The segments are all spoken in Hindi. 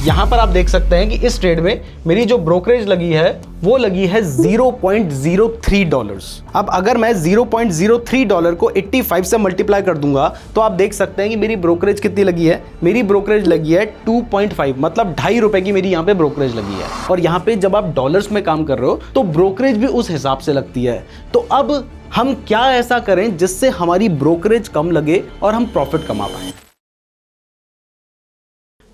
यहाँ पर आप देख सकते हैं कि इस ट्रेड में मेरी जो ब्रोकरेज लगी है वो लगी है $0.03। अब अगर मैं $0.03 को 85 से मल्टीप्लाई कर दूंगा तो आप देख सकते हैं कि मेरी ब्रोकरेज कितनी लगी है। मेरी ब्रोकरेज लगी है 2.5, मतलब ₹2.5 की मेरी यहाँ पे ब्रोकरेज लगी है। और यहाँ पे जब आप डॉलर्स में काम कर रहे हो तो ब्रोकरेज भी उस हिसाब से लगती है। तो अब हम क्या ऐसा करें जिससे हमारी ब्रोकरेज कम लगे और हम प्रॉफिट कमा पाए।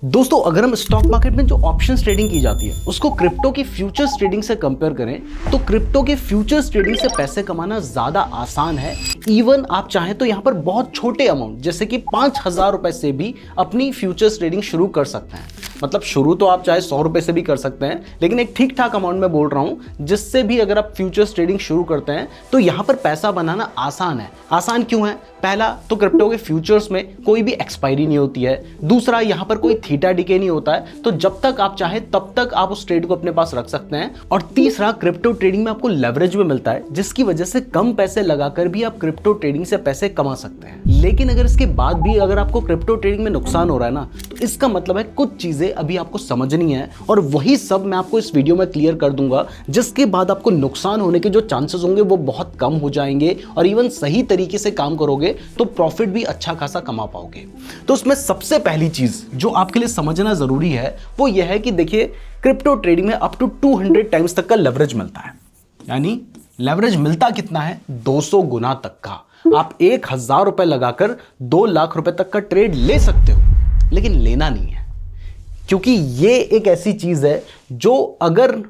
दोस्तों, अगर हम स्टॉक मार्केट में जो ऑप्शंस ट्रेडिंग की जाती है उसको क्रिप्टो की फ्यूचर्स ट्रेडिंग से कंपेयर करें तो क्रिप्टो के फ्यूचर्स ट्रेडिंग से पैसे कमाना ज्यादा आसान है। इवन आप चाहें तो यहां पर बहुत छोटे अमाउंट जैसे कि 5,000 रुपए से भी अपनी फ्यूचर्स ट्रेडिंग शुरू कर सकते हैं। मतलब शुरू तो आप चाहे 100 रुपए से भी कर सकते हैं, लेकिन एक ठीक ठाक अमाउंट में बोल रहा हूं जिससे भी अगर आप फ्यूचर्स ट्रेडिंग शुरू करते हैं तो यहां पर पैसा बनाना आसान है। आसान क्यों है? पहला तो क्रिप्टो के फ्यूचर्स में कोई भी एक्सपायरी नहीं होती है। दूसरा, यहां पर कोई थीटा डिके नहीं होता है, तो जब तक आप चाहे तब तक आप उस ट्रेड को अपने पास रख सकते हैं। और तीसरा, क्रिप्टो ट्रेडिंग में आपको लेवरेज भी मिलता है जिसकी वजह से कम पैसे लगाकर भी आप क्रिप्टो ट्रेडिंग से पैसे कमा सकते हैं। लेकिन अगर इसके बाद भी अगर आपको क्रिप्टो ट्रेडिंग में नुकसान हो रहा है ना, तो इसका मतलब है कुछ चीजें अभी आपको समझनी है और वही सब मैं आपको इस वीडियो में क्लियर कर दूंगा, जिसके बाद आपको नुकसान होने के जो चांसेस होंगे वो बहुत कम हो जाएंगे और इवन सही तरीके से काम करोगे तो प्रॉफिट भी अच्छा खासा कमा पाओगे। तो उसमें सबसे पहली चीज जो आपके लिए समझना जरूरी है वो यह है कि देखिए, क्रिप्टो ट्रेडिंग में अप टू 200 टाइम्स तक का लेवरेज मिलता है। यानी लेवरेज मिलता कितना है? 200 गुना तक का। आप 1,000 रुपए लगाकर 2 लाख रुपए तक का ट्रेड ले सकते हो, लेकिन लेना नहीं है, क्योंकि ये एक ऐसी चीज है जो अगर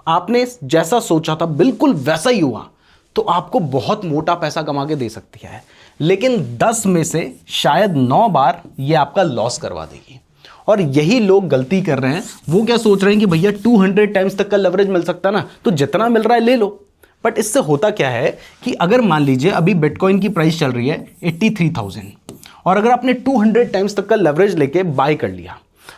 आपने जैसा सोचा था बिल्कुल वैसा ही हुआ तो आपको बहुत मोटा पैसा कमा के दे सकती है, लेकिन 10 में से शायद 9 बार ये आपका लॉस करवा देगी। और यही लोग गलती कर रहे हैं। वो क्या सोच रहे हैं कि भैया 200 टाइम्स तक का लेवरेज मिल सकता ना, तो जितना मिल रहा है ले लो। बट इससे होता क्या है कि अगर मान लीजिए अभी बिटकॉइन की प्राइस चल रही है 83,000 और अगर आपने 200 टाइम्स तक का लेवरेज लेके बाय कर लिया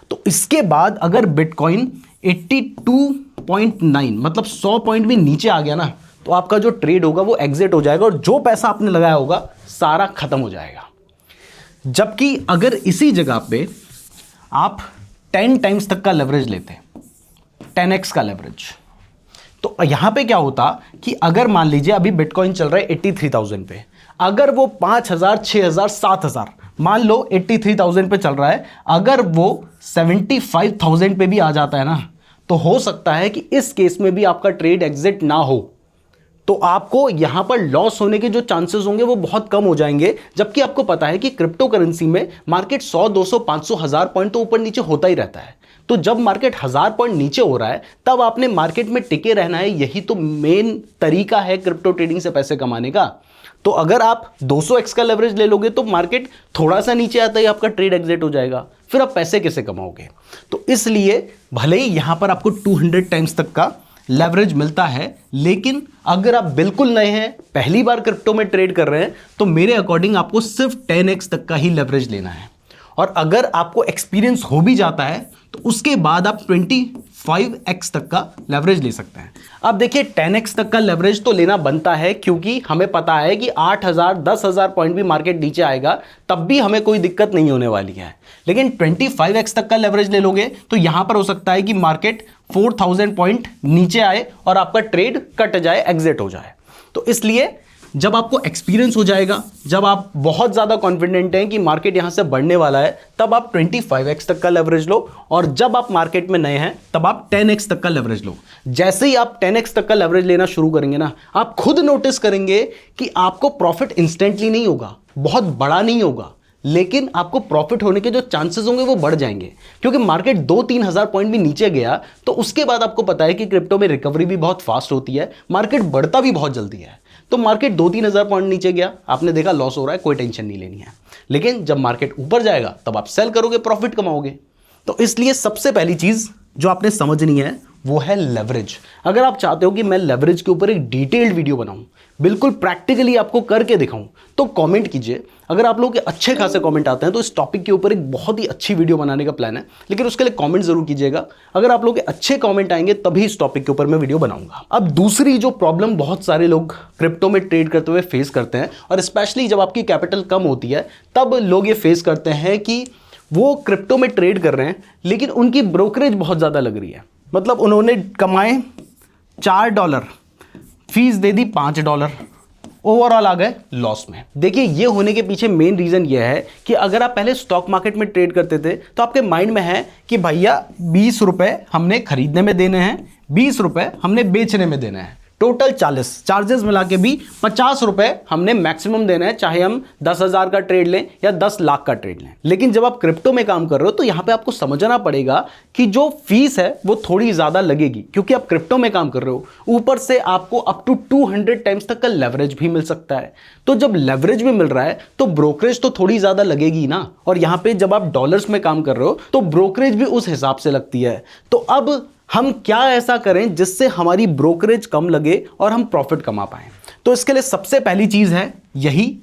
तो इसके बाद अगर बिटकॉइन 82.9 मतलब 100 पॉइंट भी नीचे आ गया ना, तो आपका जो ट्रेड होगा वो एग्जिट हो जाएगा और जो पैसा आपने लगाया होगा सारा खत्म हो जाएगा। जबकि अगर इसी जगह पे आप 10 टाइम्स तक का लेवरेज लेते, 10x का लेवरेज, तो यहां पे क्या होता कि अगर मान लीजिए अभी बिटकॉइन चल रहा है 83,000 पे, अगर वो 5,000, 6,000, 7,000, मान लो 83,000 पे चल रहा है, अगर वो 75,000 पे भी आ जाता है ना, तो हो सकता है कि इस केस में भी आपका ट्रेड एग्जिट ना हो, तो आपको यहां पर लॉस होने के जो चांसेस होंगे वो बहुत कम हो जाएंगे। जबकि आपको पता है कि क्रिप्टो करेंसी में मार्केट 100, 200, 500, 1000 पॉइंट तो ऊपर नीचे होता ही रहता है। तो जब मार्केट 1000 पॉइंट नीचे हो रहा है तब आपने मार्केट में टिके रहना है। यही तो मेन तरीका है क्रिप्टो ट्रेडिंग से पैसे कमाने का। तो अगर आप 200x का लेवरेज ले लोगे तो मार्केट थोड़ा सा नीचे आता ही आपका ट्रेड एग्जिट हो जाएगा, फिर आप पैसे कैसे कमाओगे? तो इसलिए भले ही यहां पर आपको 200 टाइम्स तक का लेवरेज मिलता है, लेकिन अगर आप बिल्कुल नए हैं, पहली बार क्रिप्टो में ट्रेड कर रहे हैं, तो मेरे अकॉर्डिंग आपको सिर्फ 10x तक का ही लेवरेज लेना है। और अगर आपको एक्सपीरियंस हो भी जाता है तो उसके बाद आप 25x तक का लेवरेज ले सकते हैं। अब देखिए, 10x तक का लेवरेज तो लेना बनता है, क्योंकि हमें पता है कि 8,000, 10,000 पॉइंट भी मार्केट नीचे आएगा तब भी हमें कोई दिक्कत नहीं होने वाली है। लेकिन 25x तक का लेवरेज ले लोगे तो यहां पर हो सकता है कि मार्केट 4,000 पॉइंट नीचे आए और आपका ट्रेड कट जाए, एग्जिट हो जाए। तो इसलिए जब आपको एक्सपीरियंस हो जाएगा, जब आप बहुत ज़्यादा कॉन्फिडेंट हैं कि मार्केट यहाँ से बढ़ने वाला है, तब आप 25x तक का लेवरेज लो। और जब आप मार्केट में नए हैं तब आप 10x तक का लेवरेज लो। जैसे ही आप 10x तक का लेवरेज लेना शुरू करेंगे ना, आप खुद नोटिस करेंगे कि आपको प्रॉफिट इंस्टेंटली नहीं होगा, बहुत बड़ा नहीं होगा, लेकिन आपको प्रॉफिट होने के जो चांसेस होंगे वो बढ़ जाएंगे। क्योंकि मार्केट 2-3 हज़ार पॉइंट भी नीचे गया तो उसके बाद आपको पता है कि क्रिप्टो में रिकवरी भी बहुत फास्ट होती है, मार्केट बढ़ता भी बहुत जल्दी है। तो मार्केट 2-3 हज़ार पॉइंट नीचे गया, आपने देखा लॉस हो रहा है, कोई टेंशन नहीं लेनी है। लेकिन जब मार्केट ऊपर जाएगा तब आप सेल करोगे, प्रॉफिट कमाओगे। तो इसलिए सबसे पहली चीज जो आपने समझनी है वो है लेवरेज। अगर आप चाहते हो कि मैं लेवरेज के ऊपर एक डिटेल्ड वीडियो बनाऊं, बिल्कुल प्रैक्टिकली आपको करके दिखाऊं, तो कमेंट कीजिए। अगर आप लोगों के अच्छे खासे कमेंट आते हैं तो इस टॉपिक के ऊपर एक बहुत ही अच्छी वीडियो बनाने का प्लान है, लेकिन उसके लिए कमेंट जरूर कीजिएगा। अगर आप लोगों के अच्छे कमेंट आएंगे तभी इस टॉपिक के ऊपर मैं वीडियो बनाऊंगा। अब दूसरी जो प्रॉब्लम बहुत सारे लोग क्रिप्टो में ट्रेड करते हुए फेस करते हैं, और स्पेशली जब आपकी कैपिटल कम होती है तब लोग ये फेस करते हैं कि वो क्रिप्टो में ट्रेड कर रहे हैं लेकिन उनकी ब्रोकरेज बहुत ज़्यादा लग रही है। मतलब उन्होंने कमाए $4, फीस दे दी $5, ओवरऑल आ गए लॉस में। देखिए ये होने के पीछे मेन रीज़न ये है कि अगर आप पहले स्टॉक मार्केट में ट्रेड करते थे तो आपके माइंड में है कि भैया 20 रुपये हमने खरीदने में देने हैं, 20 रुपये हमने बेचने में देने हैं, टोटल 40, चार्जेस मिला के भी 50 रुपये हमने मैक्सिमम देना है, चाहे हम 10,000 का ट्रेड लें या 10 लाख का ट्रेड लें। लेकिन जब आप क्रिप्टो में काम कर रहे हो तो यहाँ पे आपको समझना पड़ेगा कि जो फीस है वो थोड़ी ज़्यादा लगेगी, क्योंकि आप क्रिप्टो में काम कर रहे हो। ऊपर से आपको अप टू 200 टाइम्स तक का लेवरेज भी मिल सकता है। तो जब लेवरेज भी मिल रहा है तो ब्रोकरेज तो थोड़ी ज़्यादा लगेगी ना, और यहाँ पे जब आप डॉलर्स में काम कर रहे हो तो ब्रोकरेज भी उस हिसाब से लगती है। तो अब हम क्या ऐसा करें जिससे हमारी ब्रोकरेज कम लगे और हम प्रॉफिट कमा पाएं? तो इसके लिए सबसे पहली चीज़ है यही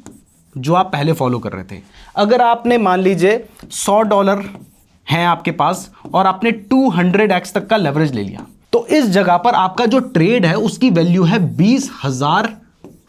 जो आप पहले फॉलो कर रहे थे। अगर आपने मान लीजिए $100 हैं आपके पास और आपने 200x तक का लेवरेज ले लिया, तो इस जगह पर आपका जो ट्रेड है उसकी वैल्यू है 20,000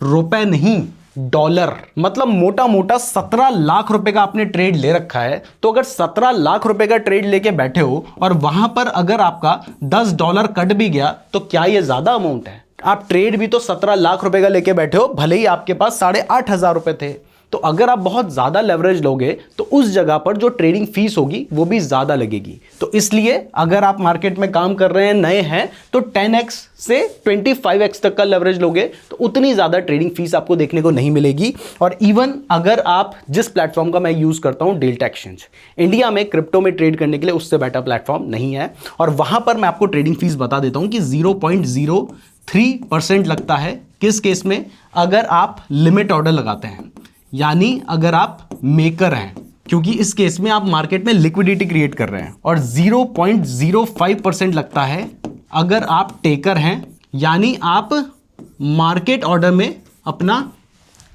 रुपए, नहीं डॉलर। मतलब मोटा मोटा 17 लाख रुपए का आपने ट्रेड ले रखा है। तो अगर 17 लाख रुपए का ट्रेड लेके बैठे हो और वहां पर अगर आपका $10 कट भी गया तो क्या ये ज्यादा अमाउंट है? आप ट्रेड भी तो 17 लाख रुपए का लेके बैठे हो, भले ही आपके पास 8,500 रुपए थे। तो अगर आप बहुत ज़्यादा लेवरेज लोगे तो उस जगह पर जो ट्रेडिंग फीस होगी वो भी ज़्यादा लगेगी। तो इसलिए अगर आप मार्केट में काम कर रहे हैं, नए हैं, तो 10x से 25x तक का लेवरेज लोगे तो उतनी ज़्यादा ट्रेडिंग फीस आपको देखने को नहीं मिलेगी। और इवन अगर आप जिस प्लेटफॉर्म का मैं यूज़ करता हूँ, डेल्टा एक्सचेंज, इंडिया में क्रिप्टो में ट्रेड करने के लिए उससे बेटर प्लेटफॉर्म नहीं है। और वहाँ पर मैं आपको ट्रेडिंग फीस बता देता हूँ कि 0.03% लगता है। किस केस में? अगर आप लिमिट ऑर्डर लगाते हैं, यानी अगर आप मेकर हैं, क्योंकि इस केस में आप मार्केट में लिक्विडिटी क्रिएट कर रहे हैं। और 0.05% लगता है अगर आप टेकर हैं, यानी आप मार्केट ऑर्डर में अपना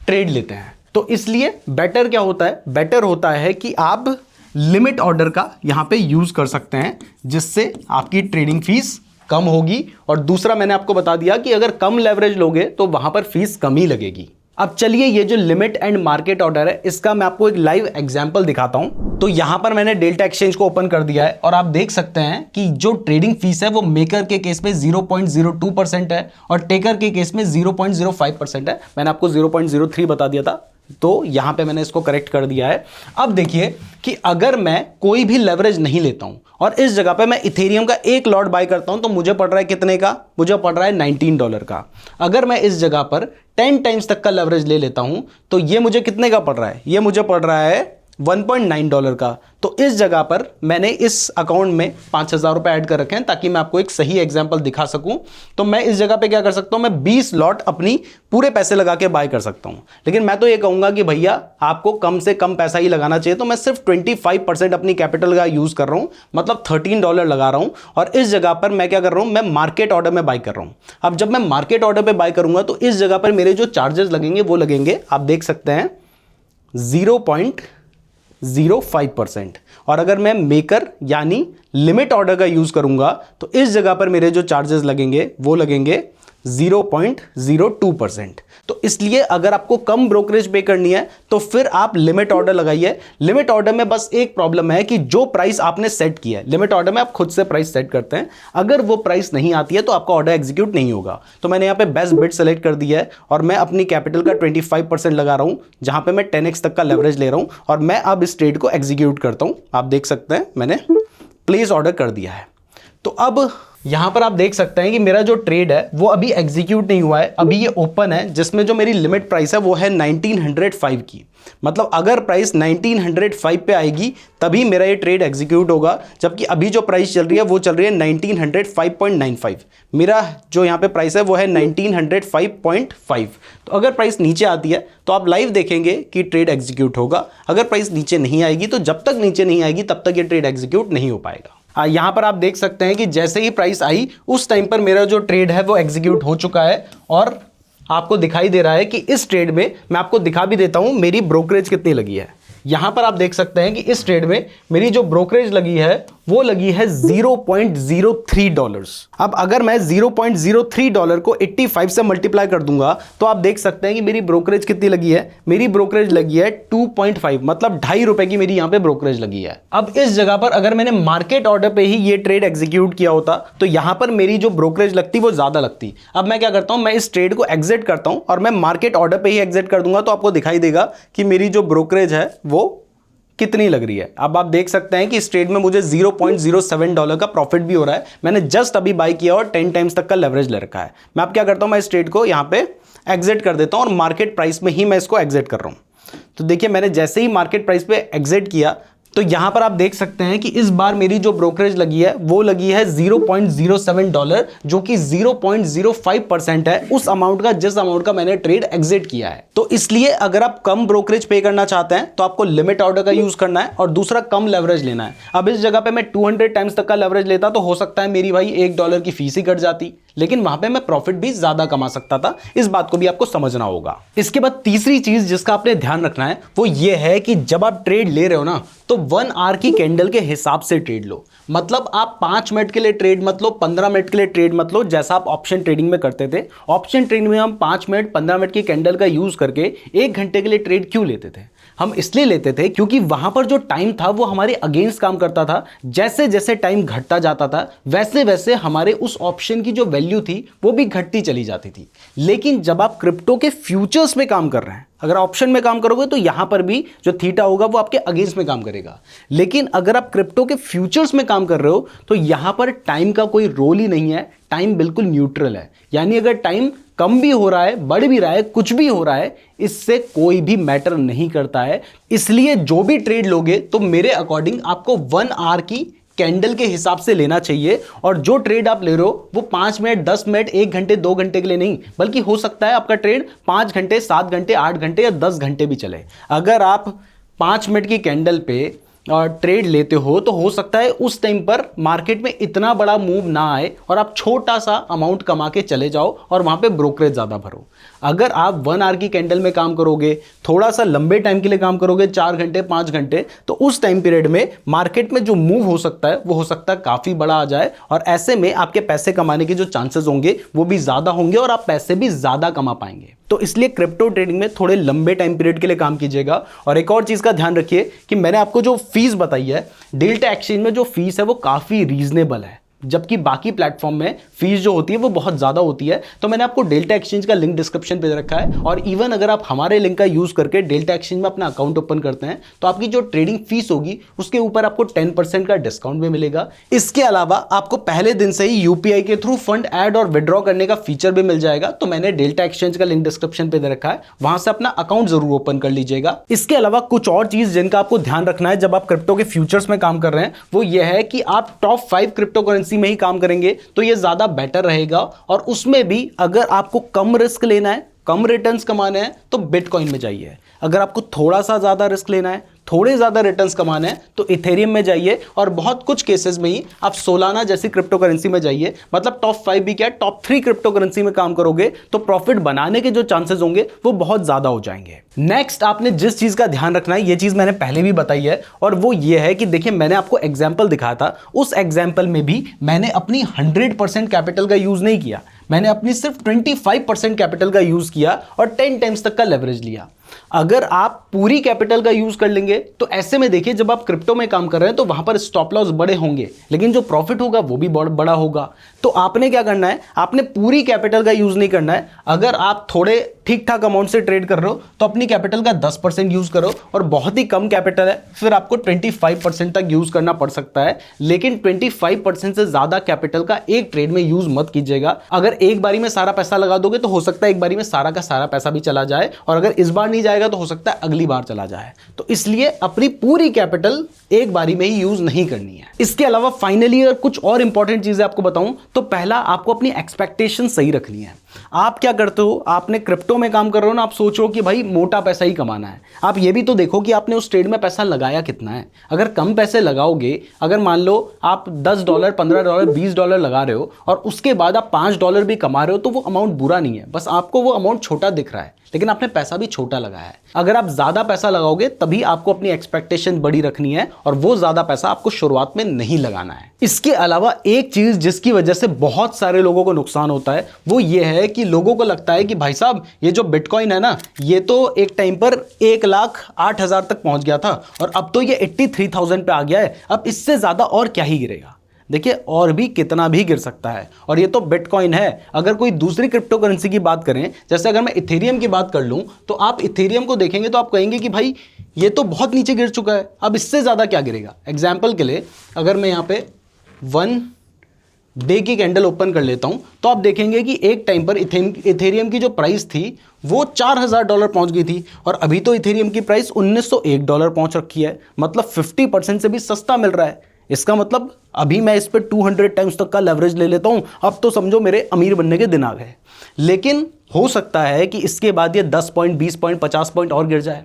ट्रेड लेते हैं। तो इसलिए बेटर क्या होता है? बेटर होता है कि आप लिमिट ऑर्डर का यहां पे यूज कर सकते हैं, जिससे आपकी ट्रेडिंग फीस कम होगी। और दूसरा मैंने आपको बता दिया कि अगर कम लेवरेज लोगे तो वहां पर फीस कम ही लगेगी। अब चलिए ये जो लिमिट एंड मार्केट ऑर्डर है इसका मैं आपको एक लाइव एग्जांपल दिखाता हूं। तो यहां पर मैंने डेल्टा एक्सचेंज को ओपन कर दिया है और आप देख सकते हैं कि जो ट्रेडिंग फीस है वो मेकर के केस में 0.02% है और टेकर के केस में 0.05% है। मैंने आपको 0.03 बता दिया था, तो यहां पे मैंने इसको करेक्ट कर दिया है। अब देखिए कि अगर मैं कोई भी लेवरेज नहीं लेता हूं और इस जगह पे मैं इथेरियम का एक लॉट बाय करता हूं तो मुझे पड़ रहा है कितने का? मुझे पड़ रहा है $19 का। अगर मैं इस जगह पर 10 टाइम्स तक का लेवरेज ले लेता हूं तो ये मुझे कितने का पड़ रहा है? ये मुझे पड़ रहा है $1.9 का। तो इस जगह पर मैंने इस अकाउंट में 5,000 रुपए ऐड कर रखे हैं ताकि मैं आपको एक सही एग्जांपल दिखा सकूं। तो मैं इस जगह पे क्या कर सकता हूं? मैं 20 लॉट अपनी पूरे पैसे लगा के बाय कर सकता हूं। लेकिन मैं तो ये कहूंगा कि भैया आपको कम से कम पैसा ही लगाना चाहिए। तो मैं सिर्फ 25% अपनी कैपिटल का यूज कर रहा हूं, मतलब $13 लगा रहा हूं। और इस जगह पर मैं क्या कर रहा हूं? मैं मार्केट ऑर्डर में बाय कर रहा हूं। अब जब मैं मार्केट ऑर्डर पे बाय करूंगा तो इस जगह पर मेरे जो चार्जेस लगेंगे वो लगेंगे, आप देख सकते हैं, 0.05%। और अगर मैं मेकर यानी लिमिट ऑर्डर का यूज करूंगा तो इस जगह पर मेरे जो चार्जेस लगेंगे वो लगेंगे 0.02%। तो इसलिए अगर आपको कम ब्रोकरेज पे करनी है तो फिर आप लिमिट ऑर्डर लगाइए। लिमिट ऑर्डर में बस एक प्रॉब्लम है कि जो प्राइस आपने सेट किया है, लिमिट ऑर्डर में आप खुद से प्राइस सेट करते हैं, अगर वो प्राइस नहीं आती है तो आपका ऑर्डर एग्जीक्यूट नहीं होगा। तो मैंने यहाँ पे बेस्ट बिड सेलेक्ट कर दिया है और मैं अपनी कैपिटल का 25% लगा रहा हूँ, जहां पे मैं 10x तक का लेवरेज ले रहा हूँ और मैं अब इस ट्रेड को एग्जीक्यूट करता हूँ। आप देख सकते हैं मैंने प्लेस ऑर्डर कर दिया है। तो अब यहां पर आप देख सकते हैं कि मेरा जो ट्रेड है वो अभी एग्जीक्यूट नहीं हुआ है, अभी ये ओपन है, जिसमें जो मेरी लिमिट प्राइस है वो है 1905 की। मतलब अगर प्राइस 1905 पे आएगी तभी मेरा ये ट्रेड एग्जीक्यूट होगा, जबकि अभी जो प्राइस चल रही है वो चल रही है 1905.95। मेरा जो यहाँ पे प्राइस है वो है 1905.5। तो अगर प्राइस नीचे आती है तो आप लाइव देखेंगे कि ट्रेड एग्जीक्यूट होगा। अगर प्राइस नीचे नहीं आएगी तो जब तक नीचे नहीं आएगी तब तक ये ट्रेड एग्जीक्यूट नहीं हो पाएगा। यहां पर आप देख सकते हैं कि जैसे ही प्राइस आई उस टाइम पर मेरा जो ट्रेड है वो एग्जीक्यूट हो चुका है और आपको दिखाई दे रहा है कि इस ट्रेड में मैं आपको दिखा भी देता हूं मेरी ब्रोकरेज कितनी लगी है। यहां पर आप देख सकते हैं कि इस ट्रेड में मेरी जो ब्रोकरेज लगी है वो लगी है $0.03। अब अगर मैं $0.03 को 85 से मल्टीप्लाई कर दूंगा तो आप देख सकते हैं कि मेरी ब्रोकरेज कितनी लगी है। मेरी ब्रोकरेज लगी है 2.5, मतलब ₹2.5 की मेरी यहां पे ब्रोकरेज लगी है। अब इस जगह पर अगर मैंने मार्केट ऑर्डर पे ही ये ट्रेड एग्जीक्यूट किया होता तो यहां पर मेरी जो ब्रोकरेज लगती वो ज्यादा लगती। अब मैं क्या करता हूं, मैं इस ट्रेड को एग्जिट करता हूं और मैं मार्केट ऑर्डर पे ही एग्जिट कर दूंगा, तो आपको दिखाई देगा कि मेरी जो ब्रोकरेज है वो कितनी लग रही है। अब आप देख सकते हैं कि इस ट्रेड में मुझे $0.07 का प्रॉफिट भी हो रहा है। मैंने जस्ट अभी बाई किया और 10 टाइम्स तक का लेवरेज ले रखा है। मैं अब क्या करता हूं, मैं इस ट्रेड को यहां पे एग्जिट कर देता हूं और मार्केट प्राइस में ही मैं इसको एग्जिट कर रहा हूं। तो देखिए मैंने जैसे ही मार्केट प्राइस पे एग्जिट किया तो यहां पर आप देख सकते हैं कि इस बार मेरी जो ब्रोकरेज लगी है वो लगी है $0.07, जो कि 0.05% है उस अमाउंट का जिस अमाउंट का मैंने ट्रेड एग्जिट किया है। तो इसलिए अगर आप कम ब्रोकरेज पे करना चाहते हैं तो आपको लिमिट ऑर्डर का यूज करना है और दूसरा कम लेवरेज लेना है। अब इस जगह पे मैं 200 टाइम्स तक का लेवरेज लेता तो हो सकता है मेरी भाई $1 की फीस ही कट जाती, लेकिन वहां पे मैं प्रॉफिट भी ज्यादा कमा सकता था। इस बात को भी आपको समझना होगा। इसके बाद तीसरी चीज जिसका आपने ध्यान रखना है वो ये है कि जब आप ट्रेड ले रहे हो ना तो 1 आवर की कैंडल के हिसाब से ट्रेड लो। मतलब आप 5 मिनट के लिए ट्रेड मत लो, 15 मिनट के लिए ट्रेड मत लो, जैसा आप ऑप्शन ट्रेडिंग में करते थे। ऑप्शन ट्रेडिंग में हम 5 मिनट 15 मिनट की कैंडल का यूज करके 1 घंटे के लिए ट्रेड क्यों लेते थे? हम इसलिए लेते थे क्योंकि वहां पर जो टाइम था वो हमारे अगेंस्ट काम करता था। जैसे जैसे टाइम घटता जाता था वैसे वैसे हमारे उस ऑप्शन की जो वैल्यू थी वो भी घटती चली जाती थी। लेकिन जब आप क्रिप्टो के फ्यूचर्स में काम कर रहे हैं, अगर ऑप्शन में काम करोगे तो यहां पर भी जो थीटा होगा वो आपके अगेंस्ट में काम करेगा। लेकिन अगर आप क्रिप्टो के फ्यूचर्स में काम कर रहे हो तो यहां पर टाइम का कोई रोल ही नहीं है। टाइम बिल्कुल न्यूट्रल है, यानी अगर टाइम कम भी हो रहा है, बढ़ भी रहा है, कुछ भी हो रहा है, इससे कोई भी मैटर नहीं करता है। इसलिए जो भी ट्रेड लोगे तो मेरे अकॉर्डिंग आपको 1 आवर की कैंडल के हिसाब से लेना चाहिए। और जो ट्रेड आप ले रहे हो वो 5 मिनट 10 मिनट 1 घंटे 2 घंटे के लिए नहीं, बल्कि हो सकता है आपका ट्रेड 5 घंटे 7 घंटे 8 घंटे या 10 घंटे भी चले। अगर आप 5 मिनट की कैंडल पे और ट्रेड लेते हो तो हो सकता है उस टाइम पर मार्केट में इतना बड़ा मूव ना आए और आप छोटा सा अमाउंट कमा के चले जाओ और वहां पे ब्रोकरेज ज्यादा भरो। अगर आप 1 आवर की कैंडल में काम करोगे, थोड़ा सा लंबे टाइम के लिए काम करोगे, 4 घंटे 5 घंटे, तो उस टाइम पीरियड में मार्केट में जो मूव हो सकता है वो हो सकता है काफी बड़ा आ जाए और ऐसे में आपके पैसे कमाने के जो चांसेस होंगे वो भी ज्यादा होंगे और आप पैसे भी ज्यादा कमा पाएंगे। तो इसलिए क्रिप्टो ट्रेडिंग में थोड़े लंबे टाइम पीरियड के लिए काम कीजिएगा। और एक और चीज का ध्यान रखिए कि मैंने आपको जो फीस बताई है डेल्टा एक्सचेंज में, जो फीस है वो काफी रीजनेबल है, जबकि बाकी प्लेटफॉर्म में फीस जो होती है वो बहुत ज्यादा होती है। तो मैंने आपको डेल्टा एक्सचेंज का लिंक डिस्क्रिप्शन पे रखा है और इवन अगर आप हमारे लिंक का यूज करके डेल्टा एक्सचेंज में अपना अकाउंट ओपन करते हैं तो आपकी जो ट्रेडिंग फीस होगी उसके ऊपर आपको 10% का डिस्काउंट भी मिलेगा। इसके अलावा आपको पहले दिन से ही यूपीआई के थ्रू फंड ऐड और विड्रॉ करने का फीचर भी मिल जाएगा। तो मैंने डेल्टा एक्सचेंज का लिंक डिस्क्रिप्शन पे दे रखा है, वहां से अपना अकाउंट जरूर ओपन कर लीजिएगा। इसके अलावा कुछ और चीज जिनका आपको ध्यान रखना है जब आप क्रिप्टो के फ्यूचर्स में काम कर रहे हैं वो ये है कि आप टॉप 5 क्रिप्टो करेंसी में ही काम करेंगे तो ये ज्यादा बेटर रहेगा। और उसमें भी अगर आपको कम रिस्क लेना है, कम रिटर्न्स कमाने हैं तो बिटकॉइन में जाइए। अगर आपको थोड़ा सा ज्यादा रिस्क लेना है, थोड़े ज्यादा रिटर्न्स कमाने हैं तो इथेरियम में जाइए। और बहुत कुछ केसेस में ही आप सोलाना जैसी क्रिप्टो करेंसी में जाइए। मतलब टॉप 5 भी क्या, टॉप 3 क्रिप्टो करेंसी में काम करोगे तो प्रॉफिट बनाने के जो चांसेस होंगे वो बहुत ज्यादा हो जाएंगे। नेक्स्ट आपने जिस चीज का ध्यान रखना है, ये चीज मैंने पहले भी बताई है, और वो ये है कि देखिए मैंने आपको एग्जाम्पल दिखाया था, उस एग्जाम्पल में भी मैंने अपनी 100% कैपिटल का यूज नहीं किया, मैंने अपनी सिर्फ 25% कैपिटल का यूज किया और 10 टाइम्स तक का लेवरेज लिया। अगर आप पूरी कैपिटल का यूज कर लेंगे तो ऐसे में देखिए जब आप क्रिप्टो में काम कर रहे हैं तो वहां पर स्टॉप लॉस बड़े होंगे लेकिन जो प्रॉफिट होगा वो भी बड़ा होगा। तो आपने क्या करना है, आपने पूरी कैपिटल का यूज नहीं करना है। अगर आप थोड़े ठीक ठाक अमाउंट से ट्रेड कर रहे हो तो अपनी कैपिटल का 10% यूज करो, और बहुत ही कम कैपिटल है फिर आपको 25% तक यूज करना पड़ सकता है। लेकिन 25% से ज्यादा कैपिटल का एक ट्रेड में यूज मत कीजिएगा। अगर एक बारी में सारा पैसा लगा दोगे तो हो सकता है एक बारी में सारा का सारा पैसा भी चला जाए, और अगर इस बार नहीं जाएगा तो हो सकता है अगली बार चला जाए। तो इसलिए अपनी पूरी कैपिटल एक बारी में ही यूज नहीं करनी है। इसके अलावा फाइनली अगर कुछ और इंपॉर्टेंट चीजें आपको बताऊं तो पहला, आपको अपनी एक्सपेक्टेशन सही रखनी है। आप क्या करते हो, आपने क्रिप्टो में काम कर रहे हो ना, आप सोच रहे हो कि भाई मोटा पैसा ही कमाना है। आप ये भी तो देखो कि आपने उस ट्रेड में पैसा लगाया कितना है। अगर कम पैसे लगाओगे, अगर मान लो आप $10 $15 $20 लगा रहे हो और उसके बाद आप $5 भी कमा रहे हो तो वो अमाउंट बुरा नहीं है, बस आपको वो अमाउंट छोटा दिख रहा है। लेकिन आपने पैसा भी छोटा लगाया है। अगर आप ज़्यादा पैसा लगाओगे तभी आपको अपनी एक्सपेक्टेशन बड़ी रखनी है, और वो ज़्यादा पैसा आपको शुरुआत में नहीं लगाना है। इसके अलावा एक चीज़ जिसकी वजह से बहुत सारे लोगों को नुकसान होता है वो ये है कि लोगों को लगता है कि भाई साहब ये जो बिटकॉइन है ना, ये तो एक टाइम पर 1,08,000 तक पहुंच गया था और अब तो ये 83,000 पे आ गया है, अब इससे ज़्यादा और क्या ही गिरेगा। देखिए, और भी कितना भी गिर सकता है, और ये तो बिटकॉइन है। अगर कोई दूसरी क्रिप्टो करेंसी की बात करें, जैसे अगर मैं इथेरियम की बात कर लूं, तो आप इथेरियम को देखेंगे तो आप कहेंगे कि भाई ये तो बहुत नीचे गिर चुका है, अब इससे ज़्यादा क्या गिरेगा। एग्जाम्पल के लिए अगर मैं यहाँ पे 1 डे की कैंडल ओपन कर लेता हूं, तो आप देखेंगे कि एक टाइम पर इथेरियम की जो प्राइस थी वो $4,000 पहुंच गई थी, और अभी तो इथेरियम की प्राइस $1,901 पहुंच रखी है। मतलब 50% से भी सस्ता मिल रहा है। इसका मतलब अभी मैं इस पर 200 टाइम्स तक का लेवरेज ले लेता हूं, अब तो समझो मेरे अमीर बनने के दिन आ गए। लेकिन हो सकता है कि इसके बाद ये 10 पॉइंट, 20 पॉइंट, 50 पॉइंट और गिर जाए,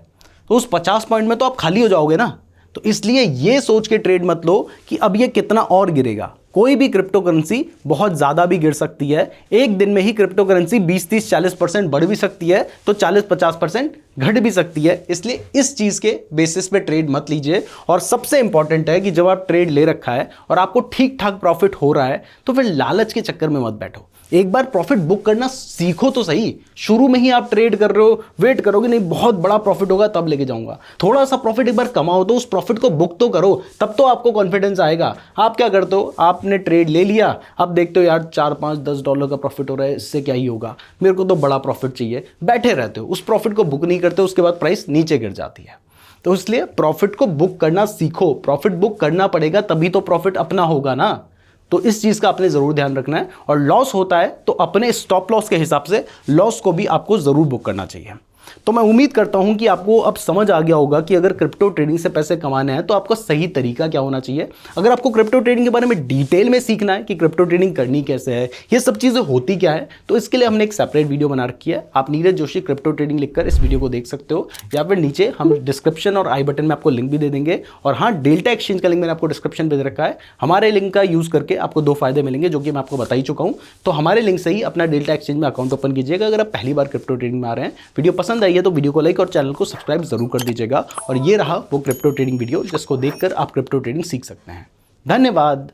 तो उस 50 पॉइंट में तो आप खाली हो जाओगे ना। तो इसलिए ये सोच के ट्रेड मत लो कि अब ये कितना और गिरेगा। कोई भी क्रिप्टो करेंसी बहुत ज़्यादा भी गिर सकती है। एक दिन में ही क्रिप्टो करेंसी 20, 30, 40% बढ़ भी सकती है, तो 40-50% घट भी सकती है। इसलिए इस चीज़ के बेसिस पे ट्रेड मत लीजिए। और सबसे इंपॉर्टेंट है कि जब आप ट्रेड ले रखा है और आपको ठीक ठाक प्रॉफिट हो रहा है, तो फिर लालच के चक्कर में मत बैठो। एक बार प्रॉफिट बुक करना सीखो तो सही। शुरू में ही आप ट्रेड कर रहे हो, वेट करोगे नहीं बहुत बड़ा प्रॉफिट होगा तब लेके जाऊंगा। थोड़ा सा प्रॉफिट एक बार कमाओ तो उस प्रॉफिट को बुक तो करो, तब तो आपको कॉन्फिडेंस आएगा। आप क्या करते हो, आपने ट्रेड ले लिया, अब देखते हो यार 4, 5, $10 का प्रॉफिट हो रहा है, इससे क्या ही होगा, मेरे को तो बड़ा प्रॉफिट चाहिए, बैठे रहते हो, उस प्रॉफिट को बुक नहीं करते, उसके बाद प्राइस नीचे गिर जाती है। तो इसलिए प्रॉफिट को बुक करना सीखो। प्रॉफिट बुक करना पड़ेगा तभी तो प्रॉफिट अपना होगा ना। तो इस चीज़ का आपने ज़रूर ध्यान रखना है। और लॉस होता है तो अपने स्टॉप लॉस के हिसाब से लॉस को भी आपको ज़रूर बुक करना चाहिए। तो मैं उम्मीद करता हूं कि आपको अब समझ आ गया होगा कि अगर क्रिप्टो ट्रेडिंग से पैसे कमाने हैं तो आपका सही तरीका क्या होना चाहिए। अगर आपको क्रिप्टो ट्रेडिंग के बारे में डिटेल में सीखना है कि क्रिप्टो ट्रेडिंग करनी कैसे है, ये सब चीज़ें होती क्या है, तो इसके लिए हमने एक सेपरेट वीडियो बना रखी है। आप नीरज जोशी क्रिप्टो ट्रेडिंग लिखकर इस वीडियो को देख सकते हो, या फिर नीचे हम डिस्क्रिप्शन और आई बटन में आपको लिंक भी दे देंगे। और हाँ, डेल्टा एक्सचेंज का लिंक मैंने आपको डिस्क्रिप्शन पे दे रखा है। हमारे लिंक का यूज़ करके आपको 2 फायदे मिलेंगे जो कि मैं आपको बता ही चुका हूँ। तो हमारे लिंक से ही अपना डेल्टा एक्सचेंज में अकाउंट ओपन कीजिएगा अगर आप पहली बार क्रिप्टो ट्रेडिंग में आ रहे हैं। वीडियो पसंद आई है तो वीडियो को लाइक और चैनल को सब्सक्राइब जरूर कर दीजिएगा। और ये रहा वो क्रिप्टो ट्रेडिंग वीडियो जिसको देखकर आप क्रिप्टो ट्रेडिंग सीख सकते हैं। धन्यवाद।